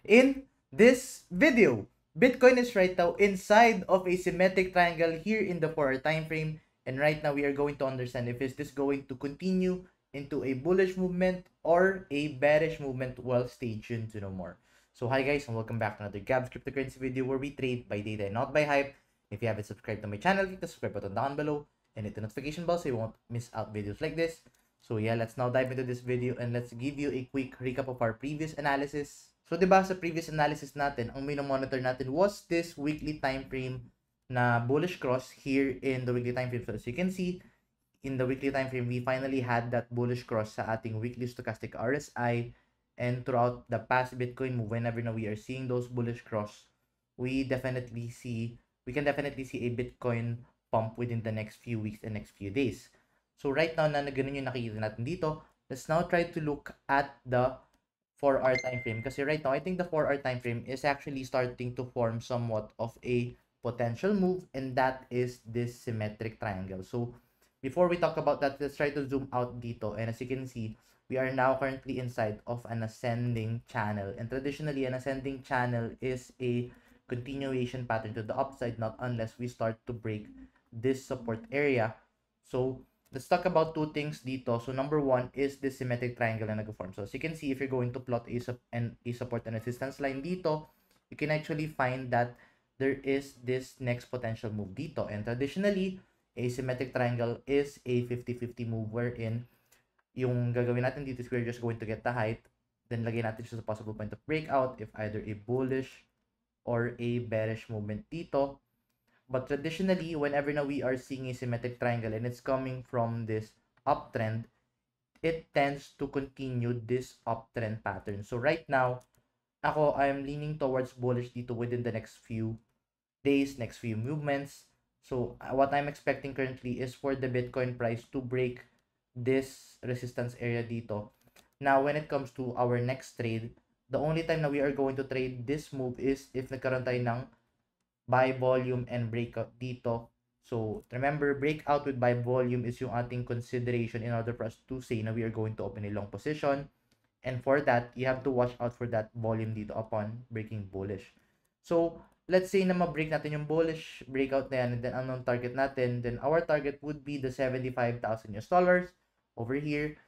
In this video, Bitcoin is right now inside of a symmetric triangle here in the 4-hour time frame, and right now we are going to understand if is this going to continue into a bullish movement or a bearish movement. Well, stay tuned to know more. So hi guys, and welcome back to another Gabs cryptocurrency video where we trade by data and not by hype. If you haven't subscribed to my channel, click the subscribe button down below and hit the notification bell so you won't miss out videos like this. So yeah, let's now dive into this video and let's give you a quick recap of our previous analysis. So diba sa previous analysis natin, ang monitor natin was this weekly time frame na bullish cross here in the weekly time frame. So as you can see, in the weekly time frame, we finally had that bullish cross sa ating weekly stochastic RSI, and throughout the past Bitcoin move, whenever na we are seeing those bullish cross, we can definitely see a Bitcoin pump within the next few weeks and next few days. So right now na ganun yung nakikita natin dito, let's now try to look at the 4-hour time frame. Kasi right now, I think the 4-hour time frame is actually starting to form somewhat of a potential move, and that is this symmetric triangle. So before we talk about that, let's try to zoom out dito. And as you can see, we are now currently inside of an ascending channel. And traditionally, an ascending channel is a continuation pattern to the upside, not unless we start to break this support area. So let's talk about two things dito. So number one is this symmetric triangle na nag-form. So as you can see, if you're going to plot a support and resistance line dito, you can actually find that there is this next potential move dito. And traditionally, a symmetric triangle is a 50-50 move wherein yung gagawin natin dito is we're just going to get the height, then lagay natin siya sa possible point of breakout if either a bullish or a bearish movement dito. But traditionally, whenever na we are seeing a symmetric triangle and it's coming from this uptrend, it tends to continue this uptrend pattern. So right now, I'm leaning towards bullish dito within the next few days, next few movements. So what I'm expecting currently is for the Bitcoin price to break this resistance area dito. Now, when it comes to our next trade, the only time na we are going to trade this move is if nagkaroon tayo ng buy volume and breakout dito. So remember, breakout with buy volume is yung ating consideration in order for us to say na we are going to open a long position. And for that, you have to watch out for that volume dito upon breaking bullish. So let's say na ma-break natin yung bullish breakout na yan, and then anong target natin, then our target would be the $75,000 over here.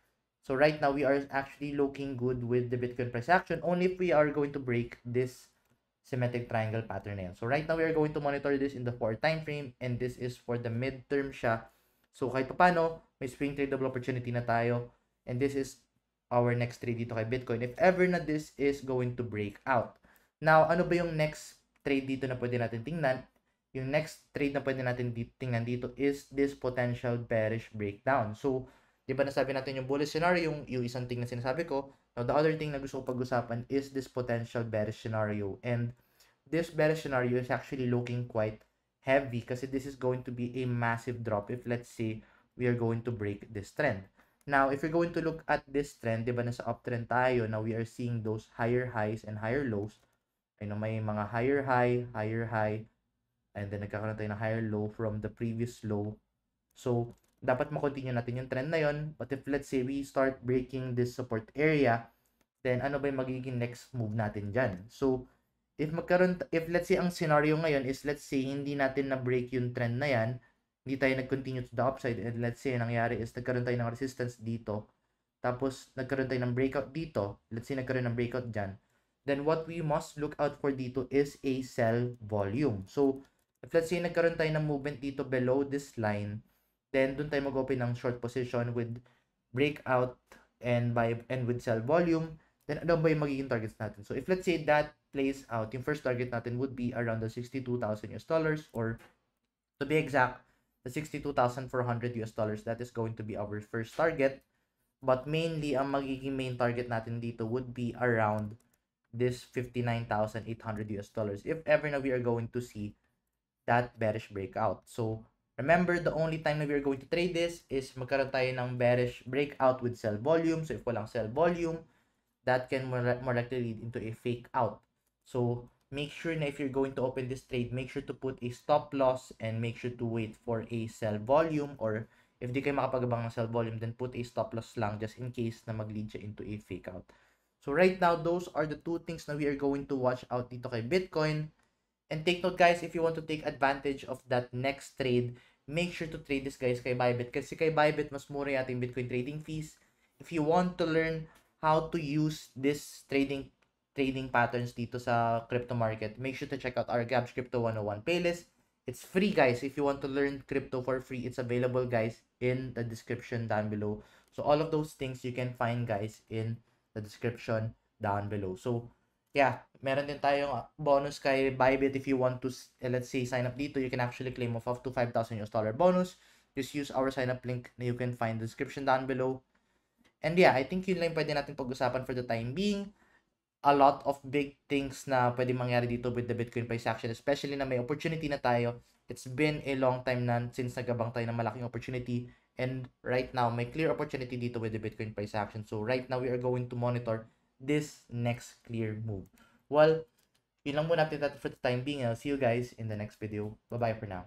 So right now, we are actually looking good with the Bitcoin price action only if we are going to break this symmetric triangle pattern na yan. So right now, we are going to monitor this in the 4 time frame, and this is for the midterm siya. So kahit paano, may swing tradable opportunity na tayo, and this is our next trade dito kay Bitcoin if ever na this is going to break out. Now, ano ba yung next trade dito na pwede natin tingnan? Yung next trade na pwede natin tingnan dito is this potential bearish breakdown. So, di ba nasabi natin yung bullish scenario, yung isang thing na sinasabi ko. Now, the other thing na gusto ko pag-usapan is this potential bearish scenario. And this bearish scenario is actually looking quite heavy kasi this is going to be a massive drop if let's say we are going to break this trend. Now, if you're going to look at this trend, di ba nasa uptrend tayo, now we are seeing those higher highs and higher lows. Ay, may mga higher high, and then nagkakaroon tayo ng higher low from the previous low. So, dapat makontinue natin yung trend na yon. But if let's say we start breaking this support area, then ano ba yung magiging next move natin dyan? So, if let's say ang scenario ngayon is let's say hindi natin na-break yung trend na yan, hindi tayo nag-continue to the upside, and let's say nangyari is nagkaroon tayo ng resistance dito, tapos nagkaroon tayo ng breakout dito, let's say nagkaroon ng breakout dyan, then what we must look out for dito is a sell volume. So, if let's say nagkaroon tayo ng movement dito below this line, then dun tayo mag-open ng short position with breakout and with sell volume, then ano ba yung magiging targets natin? So if let's say that plays out, yung first target natin would be around the $62,000 or to be exact, the $62,400 that is going to be our first target. But mainly, ang magiging main target natin dito would be around this $59,800 if ever na we are going to see that bearish breakout. So remember, the only time na we are going to trade this is magkaroon tayo ng bearish breakout with sell volume. So if walang sell volume, that can more likely lead into a fake out. So make sure na if you're going to open this trade, make sure to put a stop loss and make sure to wait for a sell volume, or if di kayo makapagabang ng sell volume, then put a stop loss lang just in case na mag-lead siya into a fake out. So right now, those are the two things na we are going to watch out dito kay Bitcoin. And take note guys, if you want to take advantage of that next trade, make sure to trade this guys kay Bybit. Kasi kay Bybit, mas mura yung ating Bitcoin trading fees. If you want to learn how to use this trading patterns dito sa crypto market, make sure to check out our Gabs Crypto 101 playlist. It's free guys. If you want to learn crypto for free, it's available guys in the description down below. So all of those things you can find guys in the description down below. So yeah, meron din tayong bonus kay Bybit. If you want to, let's say, sign up dito, you can actually claim of up to $5,000 bonus. Just use our sign up link na you can find the description down below. And yeah, I think yun lang pwede natin pag-usapan for the time being. A lot of big things na pwede mangyari dito with the Bitcoin price action, especially na may opportunity na tayo. It's been a long time na since nagabang tayo ng malaking opportunity. And right now, may clear opportunity dito with the Bitcoin price action. So right now, we are going to monitor this next clear move. Well, yun lang muna natin for the time being. I'll see you guys in the next video. Bye-bye for now.